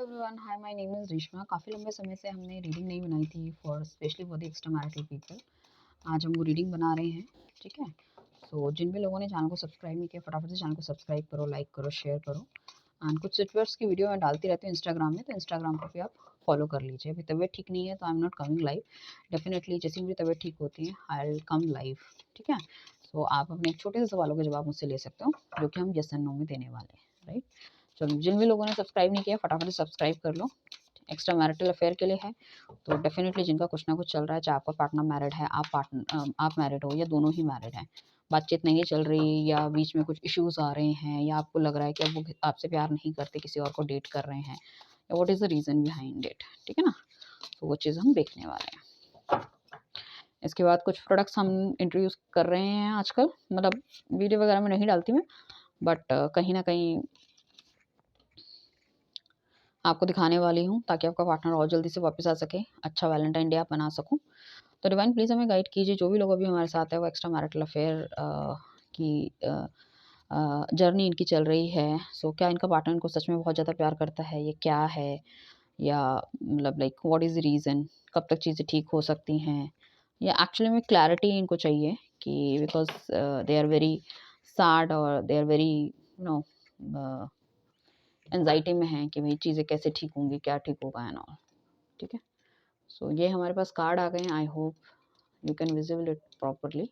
Everyone, hi, my name is Reshma. काफ़ी लंबे समय से हमने रीडिंग नहीं बनाई थी for specially for the extra marital people. आज हम वो रीडिंग बना रहे हैं, ठीक है। सो जिन भी लोगों ने चैनल को सब्सक्राइब नहीं किया, फटाफट से चैनल को सब्सक्राइब करो, लाइक करो, शेयर करो। एंड कुछ सिचुएट्स की वीडियो मैं डालती रहती हूँ इंस्टाग्राम में, तो इंस्टाग्राम पर भी आप फॉलो कर लीजिए। अभी तबीयत ठीक नहीं है तो I am not coming live. Definitely जैसे मेरी तबीयत ठीक होती है आई विल कम लाइव, ठीक है। सो आप अपने छोटे से सवालों के जवाब मुझसे ले सकते हो, जो कि हम यस एंड नो में देने वाले हैं, राइट। चलो, जिन भी लोगों ने सब्सक्राइब नहीं किया फटाफट से सब्सक्राइब कर लो। एक्स्ट्रा मैरिटल अफेयर के लिए है, तो डेफिनेटली जिनका कुछ ना कुछ चल रहा है, चाहे आपका पार्टनर मैरिड है, आप मैरिड हो या दोनों ही मैरिड हैं, बातचीत नहीं चल रही या बीच में कुछ इश्यूज आ रहे हैं, या आपको लग रहा है कि अब वो आपसे प्यार नहीं करते, किसी और को डेट कर रहे हैं, या what is the reason behind it, ठीक है ना। तो वो चीज़ हम देखने वाले हैं। इसके बाद कुछ प्रोडक्ट्स हम इंट्रोड्यूस कर रहे हैं आजकल, मतलब वीडियो वगैरह में नहीं डालती मैं, बट कहीं ना कहीं आपको दिखाने वाली हूँ, ताकि आपका पार्टनर और जल्दी से वापस आ सके, अच्छा वैलेंटाइन डे आप बना सको। तो डिवाइन प्लीज़ हमें गाइड कीजिए, जो भी लोग अभी हमारे साथ है वो एक्स्ट्रा मैरिटल अफेयर की जर्नी इनकी चल रही है। सो क्या इनका पार्टनर इनको सच में बहुत ज़्यादा प्यार करता है, ये क्या है, या मतलब like what is the reason, कब तक चीज़ें ठीक हो सकती हैं, या एक्चुअली में क्लैरिटी इनको चाहिए कि because they are very sad और they are very no anxiety में हैं कि भाई चीज़ें कैसे ठीक होंगी, क्या ठीक होगा एंड ऑल, ठीक है। सो ये हमारे पास कार्ड आ गए हैं, I hope you can visible it properly.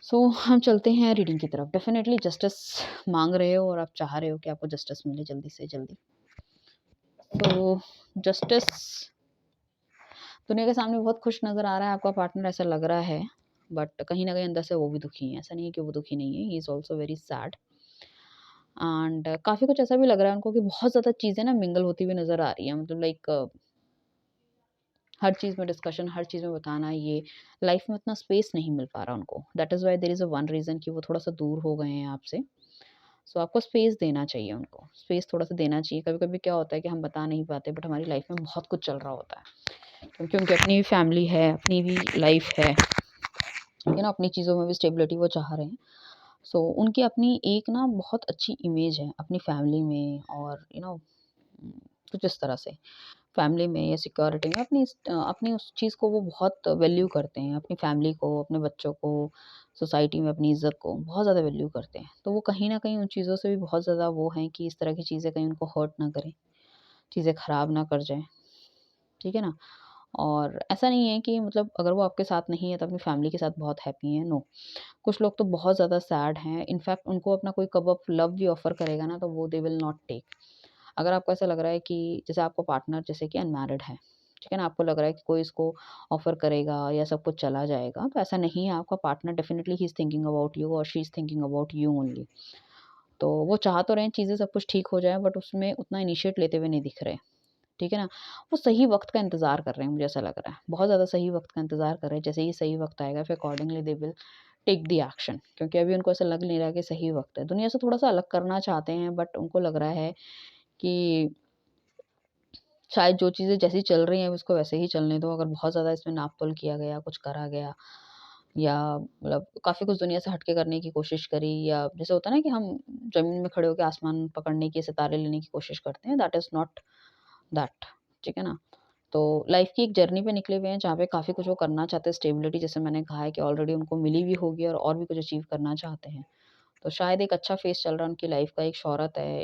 So हम चलते हैं रीडिंग की तरफ। डेफिनेटली जस्टिस मांग रहे हो और आप चाह रहे हो कि आपको जस्टिस मिले जल्दी से जल्दी। तो जस्टिस दुनिया के सामने बहुत खुश नज़र आ रहा है आपका पार्टनर, ऐसा लग रहा है, बट कहीं ना कहीं अंदर से वो भी दुखी है। ऐसा नहीं है कि वो दुखी नहीं है, he is also very sad. And काफ़ी कुछ ऐसा भी लग रहा है उनको कि बहुत ज़्यादा चीज़ें ना मिंगल होती हुई नज़र आ रही हैं, मतलब लाइक हर चीज़ में डिस्कशन, हर चीज़ में बताना, ये लाइफ में उतना स्पेस नहीं मिल पा रहा उनको। That is why there is a one reason कि वो थोड़ा-सा दूर हो गए हैं आपसे। सो आपको स्पेस देना चाहिए उनको, स्पेस थोड़ा-सा देना चाहिए। कभी-कभी क्या होता है कि हम बता नहीं पाते, बट हमारी लाइफ में बहुत कुछ चल रहा होता है। क्योंकि उनकी अपनी भी फैमिली है, अपनी भी लाइफ है, ठीक है ना, अपनी चीज़ों में भी स्टेबिलिटी वो चाह रहे हैं। सो उनकी अपनी एक ना बहुत अच्छी इमेज है अपनी फैमिली में, और कुछ इस तरह से फैमिली में या सिक्योरिटी में अपनी उस चीज़ को वो बहुत वैल्यू करते हैं, अपनी फैमिली को, अपने बच्चों को, सोसाइटी में अपनी इज़्ज़त को बहुत ज़्यादा वैल्यू करते हैं। तो वो कहीं न कहीं उन चीज़ों से भी बहुत ज़्यादा वो हैं कि इस तरह की चीज़ें कहीं उनको हर्ट ना करें, चीज़ें ख़राब ना कर जाएँ, ठीक है ना? और ऐसा नहीं है कि मतलब अगर वो आपके साथ नहीं है तो अपनी फैमिली के साथ बहुत हैप्पी हैं, नो। कुछ लोग तो बहुत ज़्यादा सैड हैं, इनफैक्ट उनको अपना कोई कप ऑफ लव भी ऑफ़र करेगा ना, तो वो दे विल नॉट टेक। अगर आपको ऐसा लग रहा है कि जैसे आपका पार्टनर जैसे कि अनमैरिड है, ठीक है ना? आपको लग रहा है कि कोई इसको ऑफ़र करेगा या सब कुछ चला जाएगा, तो ऐसा नहीं है। आपका पार्टनर डेफिनिटली ही इज़ थिंकिंग अबाउट यू और she is thinking about you only. तो वो चाह तो रहे हैं चीज़ें सब कुछ ठीक हो जाए, बट उसमें उतना इनिशिएट लेते हुए नहीं दिख रहे, ठीक है ना? वो सही वक़्त का इंतज़ार कर रहे हैं, मुझे ऐसा लग रहा है। बहुत ज़्यादा सही वक़्त का इंतज़ार कर रहे हैं। जैसे ही सही वक़्त आएगा फिर accordingly they will take the action, क्योंकि अभी उनको ऐसा लग नहीं रहा कि सही वक़्त है। दुनिया से थोड़ा-सा अलग करना चाहते हैं, बट उनको लग रहा है कि शायद जो चीज़ें जैसी चल रही हैं उसको वैसे ही चलने दो। अगर बहुत ज़्यादा इसमें नाप-तोल किया गया, कुछ करा गया, या मतलब काफ़ी कुछ दुनिया से हट के करने की कोशिश करी, या जैसे होता है ना कि हम ज़मीन में खड़े होके आसमान पकड़ने की, सितारे लेने की कोशिश करते हैं, दैट इज़ नॉट दैट, ठीक है ना? तो लाइफ़ की एक जर्नी पे निकले हुए हैं जहाँ पे काफ़ी कुछ वो करना चाहते हैं। स्टेबिलिटी जैसे मैंने कहा है कि ऑलरेडी उनको मिली भी होगी, और भी कुछ अचीव करना चाहते हैं। तो शायद एक अच्छा फ़ेज़ चल रहा है उनकी लाइफ़ का, एक शोहरत है,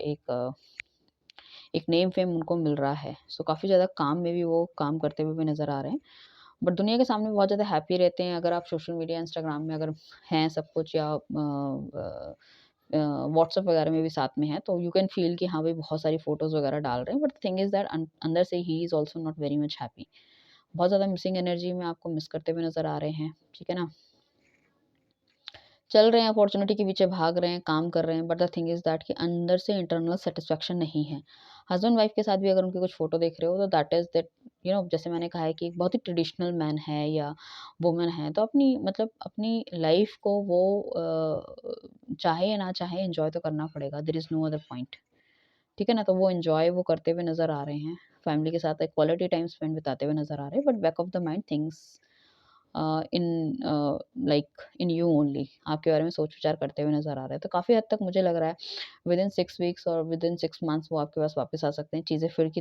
एक नेम फेम उनको मिल रहा है। सो काफ़ी ज़्यादा काम में भी वो काम करते हुए भी नज़र आ रहे हैं। बट दुनिया के सामने बहुत ज़्यादा हैप्पी रहते हैं। अगर आप सोशल मीडिया, इंस्टाग्राम में अगर हैं सब कुछ, या व्हाट्सएप वगैरह में भी साथ में हैं, तो यू कैन फ़ील कि हाँ भाई बहुत सारी फ़ोटोज़ वगैरह डाल रहे हैं। But the thing is that अंदर से he is also not very much happy. बहुत ज़्यादा मिसिंग एनर्जी में आपको मिस करते हुए नज़र आ रहे हैं, ठीक है ना? चल रहे हैं, अपॉर्च्युनिटी के पीछे भाग रहे हैं, काम कर रहे हैं, but the thing is that कि अंदर से इंटरनल सैटिस्फैक्शन नहीं है। हस्बैंड वाइफ के साथ भी अगर उनकी कुछ फ़ोटो देख रहे हो, तो दैट इज़ दैट जैसे मैंने कहा है कि एक बहुत ही ट्रेडिशनल मैन है या वुमन है, तो अपनी मतलब अपनी लाइफ़ को वो चाहे या ना चाहे एन्जॉय तो करना पड़ेगा, there is no other point, ठीक है ना? तो वो एन्जॉय वो करते हुए नज़र आ रहे हैं। फैमिली के साथ एक क्वालिटी टाइम स्पेंड बिताते हुए नज़र आ रहे हैं, but back of the mind things in like in you only, आपके बारे में सोच विचार करते हुए नज़र आ रहे हैं। तो काफ़ी हद तक मुझे लग रहा है विदिन 6 वीक्स और विदिन 6 मंथ्स वो आपके पास वापस आ सकते हैं, चीज़ें फिर की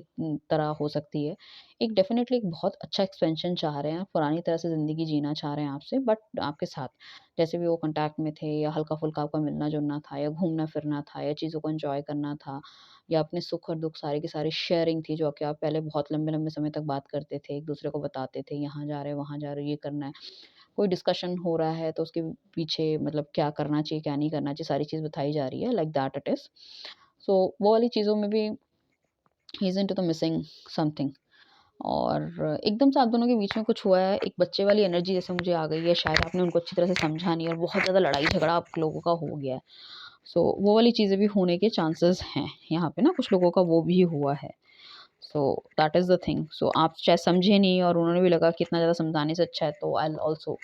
तरह हो सकती है। एक डेफ़िनेटली एक बहुत अच्छा एक्सपेंशन चाह रहे हैं, पुरानी तरह से ज़िंदगी जीना चाह रहे हैं आपसे, बट आपके साथ। जैसे भी वो कॉन्टैक्ट में थे या हल्का-फुल्का आपका मिलना-जुलना था या घूमना-फिरना था या चीज़ों को एन्जॉय करना था या अपने सुख और दुःख सारी की सारी शेयरिंग थी, जो कि आप पहले बहुत लंबे-लंबे समय तक बात करते थे, एक-दूसरे को बताते थे, यहाँ जा रहे हैं, वहाँ जा रहे हैं, ये करना है। कोई डिस्कशन हो रहा है तो उसके पीछे मतलब क्या करना चाहिए, क्या नहीं करना चाहिए, सारी चीज़ बताई जा रही है, लाइक दैट इट इज़। सो वो वाली चीज़ों में भी he is into the missing something. और एकदम से आप दोनों के बीच में कुछ हुआ है, एक बच्चे वाली एनर्जी जैसे मुझे आ गई है, शायद आपने उनको अच्छी तरह से समझा नहीं और बहुत ज़्यादा लड़ाई-झगड़ा आप लोगों का हो गया है। सो वो वाली चीज़ें भी होने के चांसेस हैं, यहाँ पे ना कुछ लोगों का वो भी हुआ है। So that is the thing. सो आप शायद समझे नहीं और उन्होंने भी लगा कि इतना ज़्यादा समझाने से अच्छा है तो I will also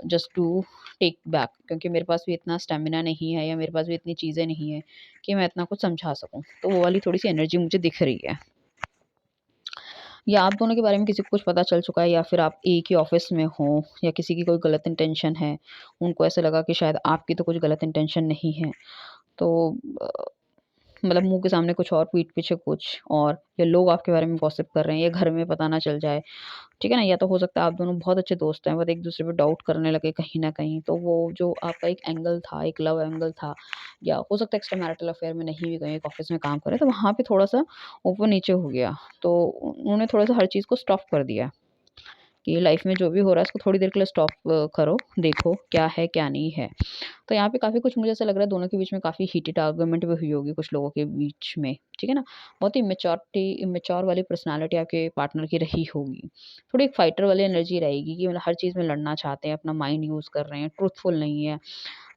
just to take back, क्योंकि मेरे पास भी इतना स्टैमिना नहीं है या मेरे पास भी इतनी चीज़ें नहीं है कि मैं इतना कुछ समझा सकूँ। तो वो वाली थोड़ी-सी एनर्जी मुझे दिख रही है। या आप दोनों के बारे में किसी को कुछ पता चल चुका है या फिर आप एक ही ऑफ़िस में हो या किसी की कोई गलत इंटेंशन है, उनको ऐसा लगा कि शायद आपकी तो कुछ गलत इंटेंशन नहीं है। तो अ, मतलब मुँह के सामने कुछ और, पीठ पीछे कुछ और, या लोग आपके बारे में गॉसिप कर रहे हैं, या घर में पता ना चल जाए, ठीक है ना? या तो हो सकता है आप दोनों बहुत अच्छे दोस्त हैं, बट एक-दूसरे पे डाउट करने लगे कहीं न कहीं, तो वो जो आपका एक एंगल था, एक लव एंगल था, या हो सकता है एक्स्ट्रा मैरिटल अफेयर में नहीं भी गए, एक ऑफ़िस में काम कर रहे हैं, तो वहाँ पे थोड़ा-सा ऊपर-नीचे हो गया। तो उन्होंने थोड़ा-सा हर चीज़ को स्टॉप कर दिया। कि लाइफ में जो भी हो रहा है इसको थोड़ी देर के लिए स्टॉप करो, देखो क्या है, क्या नहीं है। तो यहाँ पे काफ़ी कुछ मुझे ऐसा लग रहा है दोनों के बीच में काफ़ी हीटेड आर्गुमेंट भी हुई होगी कुछ लोगों के बीच में, ठीक है ना? बहुत ही इमैच्योर वाली पर्सनैलिटी आपके पार्टनर की रही होगी। थोड़ी एक फाइटर वाली एनर्जी रहेगी कि मतलब हर चीज़ में लड़ना चाहते हैं, अपना माइंड यूज़ कर रहे हैं, ट्रुथफुल नहीं है,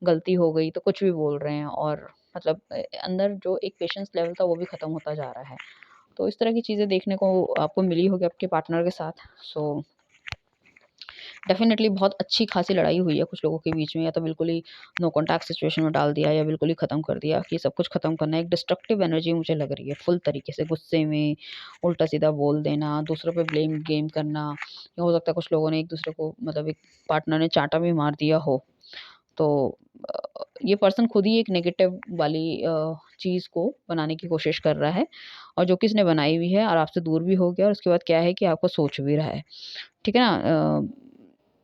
गलती हो गई तो कुछ भी बोल रहे हैं और मतलब अंदर जो एक पेशेंस लेवल था वो भी खत्म होता जा रहा है। तो इस तरह की चीज़ें देखने को आपको मिली होगी आपके पार्टनर के साथ। सो डेफ़िनेटली बहुत अच्छी खासी लड़ाई हुई है कुछ लोगों के बीच में, या तो बिल्कुल ही नो कॉन्टैक्ट सिचुएशन में डाल दिया या बिल्कुल ही ख़त्म कर दिया कि सब कुछ ख़त्म करना है। एक डिस्ट्रक्टिव एनर्जी मुझे लग रही है फुल तरीके से, गुस्से में उल्टा-सीधा बोल देना, दूसरों पे ब्लेम गेम करना, या हो सकता है कुछ लोगों ने एक-दूसरे को मतलब एक पार्टनर ने चाँटा भी मार दिया हो। तो ये पर्सन खुद ही एक नेगेटिव वाली चीज़ को बनाने की कोशिश कर रहा है, और जो कि इसने बनाई हुई है और आपसे दूर भी हो गया और उसके बाद क्या है कि आपको सोच भी रहा है। ठीक है ना?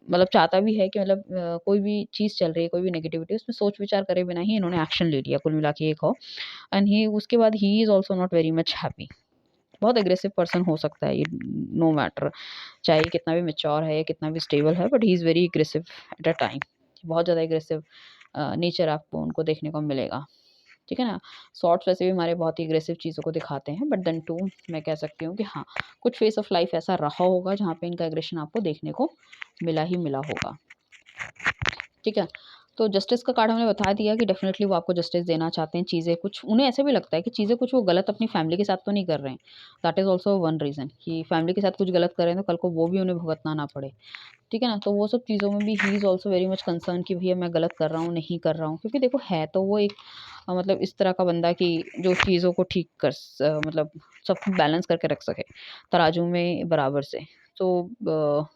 मतलब चाहता भी है कि मतलब कोई भी चीज़ चल रही है, कोई भी नेगेटिविटी उसमें सोच विचार करे बिना ही इन्होंने एक्शन ले लिया, कुल मिला के ये कहो। एंड ही उसके बाद he is also not very much happy. बहुत एग्रेसिव पर्सन हो सकता है ये, नो मैटर चाहे ये कितना भी मैच्योर है या कितना भी स्टेबल है, but he is very aggressive at a time. बहुत ज़्यादा एग्रेसिव नेचर आपको उनको देखने को मिलेगा। ठीक है ना? शॉर्ट्स वैसे भी हमारे बहुत ही एग्रेसिव चीज़ों को दिखाते हैं, बट देन टू मैं कह सकती हूँ कि हाँ, कुछ फेज़ ऑफ लाइफ़ ऐसा रहा होगा जहाँ पे इनका एग्रेशन आपको देखने को मिला ही मिला होगा। ठीक है? तो जस्टिस का कार्ड हमने बता दिया कि डेफ़िनिटली वो आपको जस्टिस देना चाहते हैं। चीज़ें कुछ उन्हें ऐसा भी लगता है कि चीज़ें कुछ वो गलत अपनी फैमिली के साथ तो नहीं कर रहे हैं। That is also one reason कि फैमिली के साथ कुछ गलत कर रहे हैं तो कल को वो भी उन्हें भुगतना ना पड़े। ठीक है ना? तो वो सब चीज़ों में भी he is also very much concern कि भैया मैं गलत कर रहा हूँ, नहीं कर रहा हूँ। क्योंकि देखो है तो वो एक मतलब इस तरह का बंदा कि जो चीज़ों को ठीक मतलब सब कुछ बैलेंस करके रख सके, तराजू में बराबर से। तो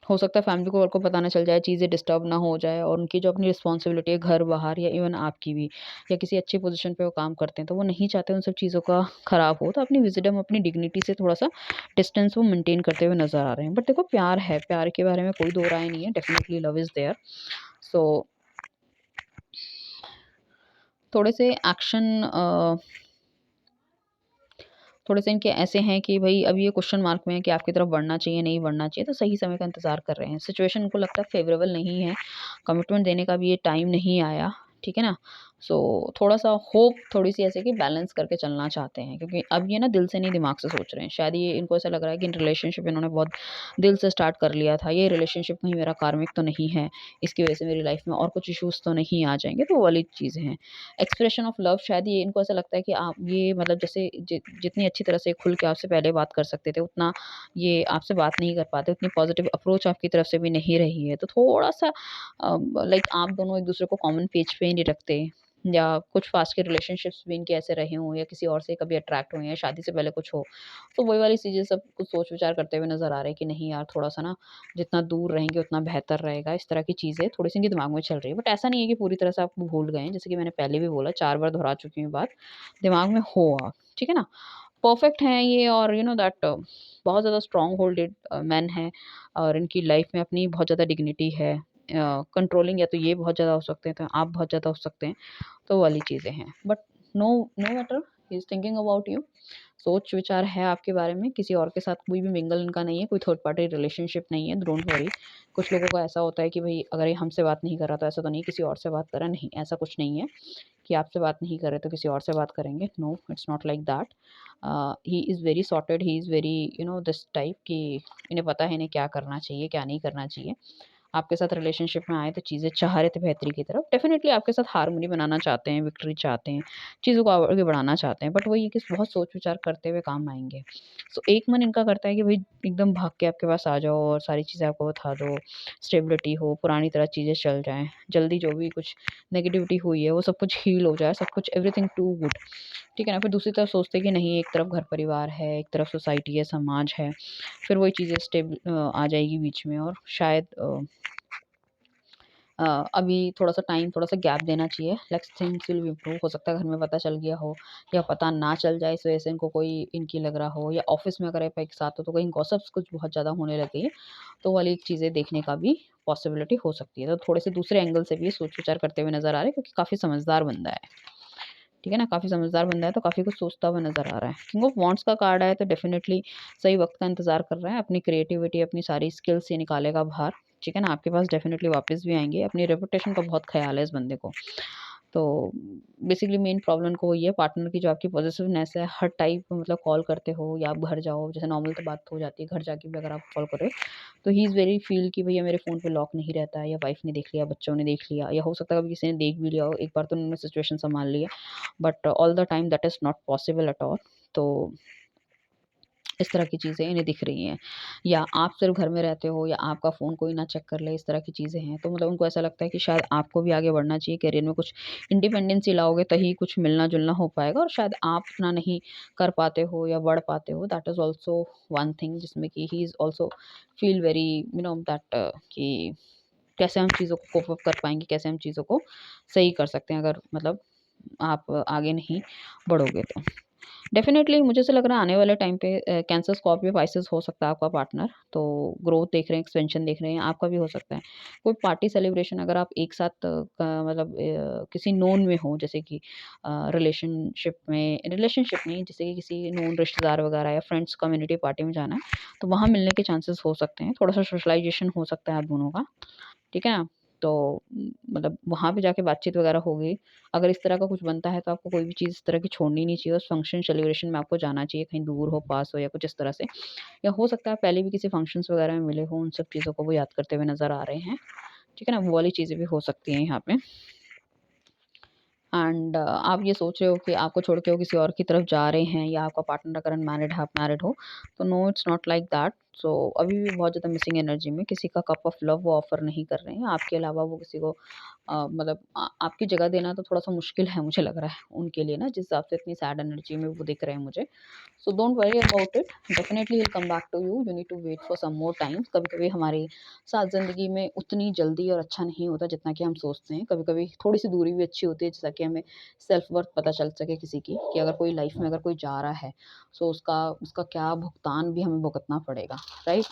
हो सकता है फैमिली को और को पता ना चल जाए, चीज़ें डिस्टर्ब ना हो जाए और उनकी जो अपनी रिस्पॉन्सिबिलिटी है घर-बाहर या इवन आपकी भी, या किसी अच्छी पोज़ीशन पे वो काम करते हैं, तो वो नहीं चाहते उन सब चीज़ों का खराब हो। तो अपनी विज़डम, अपनी डिग्निटी से थोड़ा-सा डिस्टेंस वो मेंटेन करते हुए नज़र आ रहे हैं। बट देखो प्यार है, प्यार के बारे में कोई दो राय नहीं है, डेफ़िनिटली लव इज़ देयर। सो थोड़े से एक्शन थोड़े से इनके ऐसे हैं कि भई अब ये क्वेश्चन मार्क में है कि आपकी तरफ बढ़ना चाहिए, नहीं बढ़ना चाहिए, तो सही समय का इंतज़ार कर रहे हैं। सिचुएशन उनको लगता है फ़ेवरेबल नहीं है, कमिटमेंट देने का भी ये टाइम नहीं आया, ठीक है ना? सो थोड़ा-सा होप थोड़ी-सी ऐसे कि बैलेंस करके चलना चाहते हैं, क्योंकि अब ये ना दिल से नहीं दिमाग से सोच रहे हैं। शायद ये इनको ऐसा लग रहा है कि इन रिलेशनशिप इन्होंने बहुत दिल से स्टार्ट कर लिया था, ये रिलेशनशिप कहीं मेरा कार्मिक तो नहीं है, इसकी वज़ह से मेरी लाइफ़ में और कुछ इश्यूज़ तो नहीं आ जाएँगे, तो वो वाली चीज़ें हैं। एक्सप्रेशन ऑफ लव शायद ये इनको ऐसा लगता है कि आप ये मतलब जैसे जितनी अच्छी तरह से खुल के आपसे पहले बात कर सकते थे, उतना ये आपसे बात नहीं कर पाते, उतनी पॉजिटिव अप्रोच आपकी तरफ से भी नहीं रही है। तो थोड़ा-सा लाइक आप दोनों एक-दूसरे को कॉमन पेज पे ही नहीं रखते, या कुछ पास्ट के रिलेशनशिप्स भी इनके ऐसे रहे हों या किसी और से कभी अट्रैक्ट हुए हैं या शादी से पहले कुछ हो। तो वही वाली चीज़ें सब कुछ सोच विचार करते हुए नज़र आ रहे हैं कि नहीं यार थोड़ा-सा ना जितना दूर रहेंगे उतना बेहतर रहेगा। इस तरह की चीज़ें थोड़ी-सी इनके दिमाग में चल रही है। बट ऐसा नहीं है कि पूरी तरह से आप भूल गए हैं। जैसे कि मैंने पहले भी बोला 4 बार दोहरा चुकी हूँ बात, दिमाग में हो आप, ठीक है ना? परफेक्ट हैं ये और यू नो दैट बहुत ज़्यादा स्ट्रॉन्ग होल्डेड मेन हैं और इनकी लाइफ में अपनी बहुत ज़्यादा डिग्निटी है। कंट्रोलिंग या तो ये बहुत ज़्यादा हो सकते हैं, तो आप बहुत ज़्यादा हो सकते हैं। तो वो वाली चीज़ें हैं। But no no matter he is thinking about you. सोच विचार है आपके बारे में, किसी और के साथ कोई भी मिंगल इनका नहीं है, कोई थर्ड पार्टी रिलेशनशिप नहीं है, डोंट वरी। कुछ लोगों को ऐसा होता है कि भई अगर ये हमसे बात नहीं कर रहा तो ऐसा तो नहीं किसी और से बात कर रहा है, नहीं ऐसा कुछ नहीं है कि आपसे बात नहीं कर रहे तो किसी और से बात करेंगे। No, it's not like that. He is very sorted, he is very you know this type कि इन्हें पता है इन्हें क्या करना चाहिए, क्या नहीं करना चाहिए। आपके साथ रिलेशनशिप में आए तो चीज़ें चाह रहे थे बेहतरी की तरफ। डेफ़िनिटली आपके साथ हार्मनी बनाना चाहते हैं, विक्ट्री चाहते हैं, चीज़ों को आगे बढ़ाना चाहते हैं, बट वही है कि बहुत सोच-विचार करते हुए काम आएँगे। सो एक मन इनका करता है कि भई एकदम भाग के आपके पास आ जाओ और सारी चीज़ें आपको बता दो, स्टेबिलिटी हो, पुरानी तरह चीज़ें चल जाएँ, जल्दी जो भी कुछ नेगेटिविटी हुई है वो सब कुछ हील हो जाए, सब कुछ एवरीथिंग टू गुड, ठीक है ना? फिर दूसरी तरफ सोचते हैं कि नहीं एक तरफ घर-परिवार है, एक तरफ सोसाइटी है, समाज है, फिर वही चीज़ें आ जाएगी बीच में और शायद अभी थोड़ा-सा टाइम, थोड़ा-सा गैप देना चाहिए। Let's things will improve. हो सकता है घर में पता चल गया हो या पता ना चल जाए, इस वजह से इनको कोई इनकी लग रहा हो या ऑफ़िस में अगर आप एक साथ हो तो कहीं गॉसिप्स कुछ बहुत ज़्यादा होने लगी है, तो वो वाली चीज़ें देखने का भी पॉसिबिलिटी हो सकती है। तो थोड़े से दूसरे एंगल से भी ये सोच-विचार करते हुए नज़र आ रहे हैं क्योंकि काफ़ी समझदार बंदा है। ठीक है ना? काफ़ी समझदार बंदा है तो काफ़ी कुछ सोचता हुआ नज़र आ रहा है। किंग ऑफ वांड्स का कार्ड आया तो डेफ़िनिटली सही वक़्त का इंतज़ार कर रहा है। अपनी क्रिएटिविटी, अपनी सारी स्किल्स से निकालेगा बाहर, ठीक है ना? आपके पास डेफ़िनिटली वापस भी आएँगे। अपनी रेपुटेशन का बहुत ख़याल है इस बंदे को। तो बेसिकली मेन प्रॉब्लम इनको वही है पार्टनर की जो आपकी पॉसेसिवनेस है, हर टाइप मतलब कॉल करते हो या आप घर जाओ, जैसे नॉर्मल तो बात हो जाती है, घर जाके भी अगर आप कॉल कर रहे हो, तो ही इज़ वेरी फ़ील कि भैया मेरे फ़ोन पे लॉक नहीं रहता है या वाइफ़ ने देख लिया, बच्चों ने देख लिया या हो सकता है कभी किसी ने देख भी लिया हो, एक बार तो उन्होंने सिचुएशन सँभाल ली है। But all the time that is not possible at all. तो इस तरह की चीज़ें इन्हें दिख रही हैं या आप सिर्फ़ घर में रहते हो या आपका फ़ोन कोई ना चेक कर ले, इस तरह की चीज़ें हैं। तो मतलब उनको ऐसा लगता है कि शायद आपको भी आगे बढ़ना चाहिए, करियर में कुछ इंडिपेंडेंसी लाओगे तभी कुछ मिलना-जुलना हो पाएगा और शायद आप उतना नहीं कर पाते हो या बढ़ पाते हो। That is also one thing जिसमें कि he is also feel very you know that कि कैसे हम चीज़ों को कोप अप कर पाएँगे, कैसे हम चीज़ों को सही कर सकते हैं अगर मतलब आप आगे नहीं बढ़ोगे तो। डेफ़िनेटली मुझे ऐसा लग रहा है आने वाले टाइम पे कैंसर, स्कॉर्पियो, पाइसेस हो सकता है आपका पार्टनर। तो ग्रोथ देख रहे हैं, एक्सपेंशन देख रहे हैं, आपका भी हो सकता है। कोई पार्टी सेलिब्रेशन अगर आप एक साथ मतलब किसी नोन में हो जैसे कि रिलेशनशिप नहीं जैसे कि किसी नोन रिश्तेदार वगैरह या फ्रेंड्स कम्युनिटी पार्टी में जाना है, तो वहाँ मिलने के चांसेस हो सकते हैं। थोड़ा-सा सोशलाइज़ेशन हो सकता है आप दोनों का। ठीक है ना? तो मतलब वहाँ पे जाके बातचीत वगैरह होगी। अगर इस तरह का कुछ बनता है तो आपको कोई भी चीज़ इस तरह की छोड़नी नहीं चाहिए। उस फंक्शन सेलिब्रेशन में आपको जाना चाहिए, कहीं दूर हो, पास हो या कुछ इस तरह से। या हो सकता है पहले भी किसी फंक्शन्स वगैरह में मिले हों, उन सब चीज़ों को वो याद करते हुए नज़र आ रहे हैं। ठीक है ना? वो वाली चीज़ें भी हो सकती हैं यहाँ पे। एंड आप ये सोच रहे हो कि आपको छोड़ के वो किसी और की तरफ जा रहे हैं या आपका पार्टनर अगर अनमैरिड है, आप मैरिड हो, तो no it's not like that. So अभी भी बहुत ज़्यादा मिसिंग एनर्जी में किसी का कप ऑफ लव वो ऑफ़र नहीं कर रहे हैं। आपके अलावा वो किसी को मतलब आपकी जगह देना तो थोड़ा-सा मुश्किल है मुझे लग रहा है उनके लिए ना, जिस हिसाब से इतनी सैड एनर्जी में वो दिख रहे हैं मुझे। So don't worry about it, definitely he will come back to you, you need to wait for some more time. कभी-कभी हमारे साथ ज़िंदगी में उतनी जल्दी और अच्छा नहीं होता जितना कि हम सोचते हैं। कभी-कभी थोड़ी-सी दूरी भी अच्छी होती है, जैसा कि हमें सेल्फ वर्थ पता चल सके किसी की कि अगर कोई लाइफ में अगर कोई जा रहा है, सो उसका उसका क्या भुगतान भी हमें भुगतना पड़ेगा, right?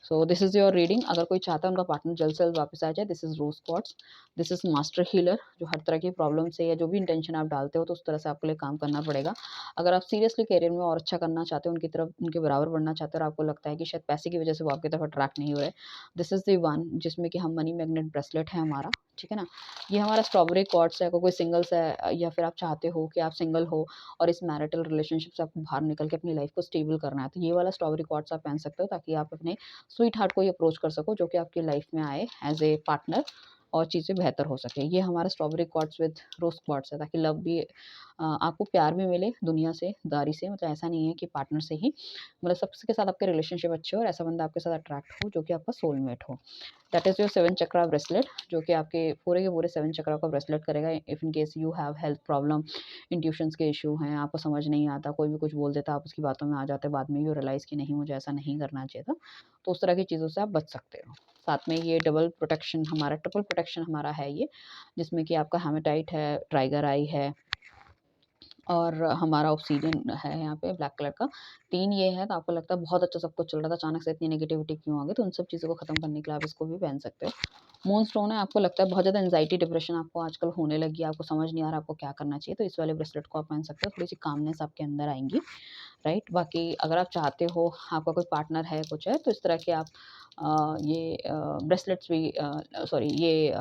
So this is your reading. अगर कोई चाहता है उनका पार्टनर जल्द से जल्द वापस आ जाए, this is rose quartz, this is master healer, जो हर तरह की प्रॉब्लम से या जो भी इंटेंशन आप डालते हो तो उस तरह से आपके लिए काम करना पड़ेगा। अगर आप सीरियसली करियर में और अच्छा करना चाहते हो, उनकी तरफ उनके बराबर बढ़ना चाहते हो और आपको लगता है कि शायद पैसे की वजह से वो आपकी तरफ अट्रैक्ट नहीं हो रहे, दिस इज़ द वन जिसमें कि हम मनी मैग्नेट ब्रेसलेट है हमारा, ठीक है ना? ये हमारा स्ट्रॉबेरी क्वार्ट्ज है। अगर कोई सिंगल्स है या फिर आप चाहते हो कि आप सिंगल हो और इस मैरिटल रिलेशनशिप से आपको बाहर निकल के अपनी लाइफ को स्टेबल करना है, तो ये वाला स्ट्रॉबेरी क्वार्ट्ज आप पहन सकते हो ताकि आप अपने स्वीट हार्ट को ही अप्रोच कर सको जो कि आपकी लाइफ में आए एज़ ए पार्टनर और चीज़ें बेहतर हो सके। ये हमारा strawberry quartz with rose quartz है, ताकि लव भी आपको प्यार भी मिले दुनिया से, दारी से, मतलब ऐसा नहीं है कि पार्टनर से ही, मतलब सबके साथ आपके रिलेशनशिप अच्छे हो और ऐसा बंदा आपके साथ अट्रैक्ट हो जो कि आपका सोलमेट हो। That is your 7 chakra bracelet, जो कि आपके पूरे के पूरे 7 चक्रा को ब्रेसलेट करेगा। If in case you have health problem, intuitions के इश्यू हैं, आपको समझ नहीं आता, कोई भी कुछ बोल देता, आप उसकी बातों में आ जाते, बाद में यू रियलाइज़ कि नहीं मुझे ऐसा नहीं करना चाहिए था, तो उस तरह की चीज़ों से आप बच सकते हो। साथ में ये डबल प्रोटेक्शन हमारा, ट्रिपल प्रोटेक्शन हमारा है ये, जिसमें कि आपका हेमेटाइट है, टाइगर आई है और हमारा ऑब्सीडियन है यहाँ पे ब्लैक कलर का। 3 ये है, तो आपको लगता है बहुत अच्छा सब कुछ चल रहा था, अचानक से इतनी नेगेटिविटी क्यों आ गई? तो उन सब चीज़ों को खत्म करने के लिए आप इसको भी पहन सकते हो। मून स्टोन है, आपको लगता है बहुत ज़्यादा एंग्ज़ायटी, डिप्रेशन आपको आजकल होने लगी है, आपको समझ नहीं आ रहा आपको क्या करना चाहिए, तो इस वाले ब्रेसलेट को आप पहन सकते हो, थोड़ी-सी कामनेस आपके अंदर आएँगी, राइट? बाकी अगर आप चाहते हो, आपका कोई पार्टनर है, कुछ है, तो इस तरह के आप ये ब्रेसलेट्स भी सॉरी ये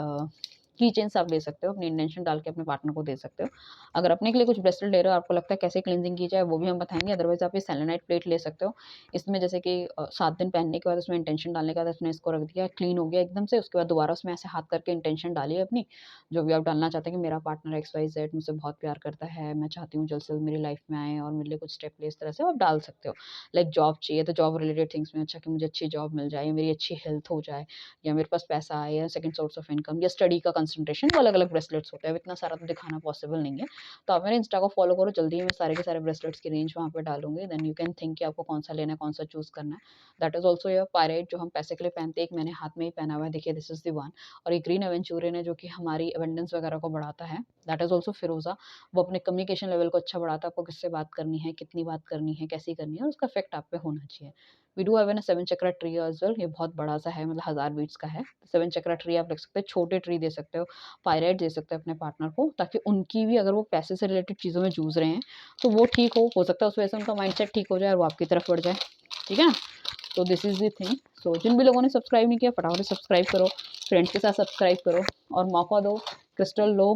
की चेन्स आप ले सकते हो, अपनी इंटेंशन डाल के अपने पार्टनर को दे सकते हो। अगर अपने के लिए कुछ ब्रेसलेट ले रहे हो, आपको लगता है कैसे क्लींजिंग की जाए, वो भी हम बताएँगे। अदरवाइज़ आप ये सेलेनाइट प्लेट ले सकते हो। इसमें जैसे कि 7 दिन पहनने के बाद उसमें इंटेंशन डालने के बाद उसने इसको रख दिया, क्लीन हो गया एकदम से, उसके बाद दोबारा उसमें ऐसे हाथ करके इंटेंशन डालिए अपनी, जो भी आप डालना चाहते हैं कि मेरा पार्टनर XYZ मुझसे बहुत प्यार करता है, मैं चाहती हूँ जल्द से जल्द मेरी लाइफ़ में आए और मेरे लिए कुछ स्टेप ले, इस तरह से आप डाल सकते हो। लाइक जॉब चाहिए तो जॉब रिलेटेड थिंग्स में, अच्छा कि मुझे अच्छी जॉब मिल जाए, या मेरी अच्छी हेल्थ हो जाए, या मेरे पास पैसा आए, या सेकंड सोर्स ऑफ इनकम, या स्टडी का कंसंट्रेशन, वो अलग-अलग ब्रेसलेट्स होते हैं। अब इतना सारा तो दिखाना पॉसिबल नहीं है। तो आप मेरे इंस्टा को फॉलो करो, जल्दी ही मैं सारे के सारे ब्रेसलेट्स की रेंज वहाँ पे डालूँगी, देन यू कैन थिंक कि आपको कौन-सा लेना है, कौन-सा चूज़ करना है। That is also your pyrite, जो हम पैसे के लिए पहनते हैं, एक मैंने हाथ में ही पहना हुआ है, देखिए दिस इज़ द वन। और ये ग्रीन एवेंचूरियन है, जो कि हमारी अबंडेंस वगैरह को बढ़ाता है। दैट इज़ ऑल्सो फिरोज़ा, वो अपने कम्युनिकेशन लेवल को अच्छा बढ़ाता है, आपको किससे बात करनी है, कितनी बात करनी है, कैसी करनी है, और उसका इफ़ेक्ट आप पे होना चाहिए। We do have an 7 chakra tree as well, ये बहुत बड़ा-सा है, मतलब 1000 बीट्स का है। 7 चक्रा ट्री आप रख सकते हो, छोटे ट्री दे सकते हो, पायराइट दे सकते हो अपने पार्टनर को, ताकि उनकी भी, अगर वो पैसे से रिलेटेड चीज़ों में जूझ रहे हैं, तो वो ठीक हो सकता है उस वजह से उनका माइंडसेट ठीक हो जाए और वो आपकी तरफ बढ़ जाए, ठीक है ना? तो दिस इज़ द थिंग। सो जिन भी लोगों ने सब्सक्राइब नहीं किया, फटाफट से सब्सक्राइब करो, फ्रेंड्स के साथ सब्सक्राइब करो और मौका दो, क्रिस्टल लो,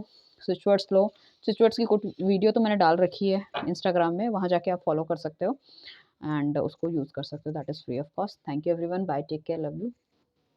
स्विच वर्ड्स लो। स्विच वर्ड्स की कुछ वीडियो तो मैंने डाल रखी है इंस्टाग्राम में, वहाँ जाके आप फॉलो कर सकते हो एंड उसको यूज़ कर सकते हो, that is free of cost. Thank you everyone, bye, take care, love you.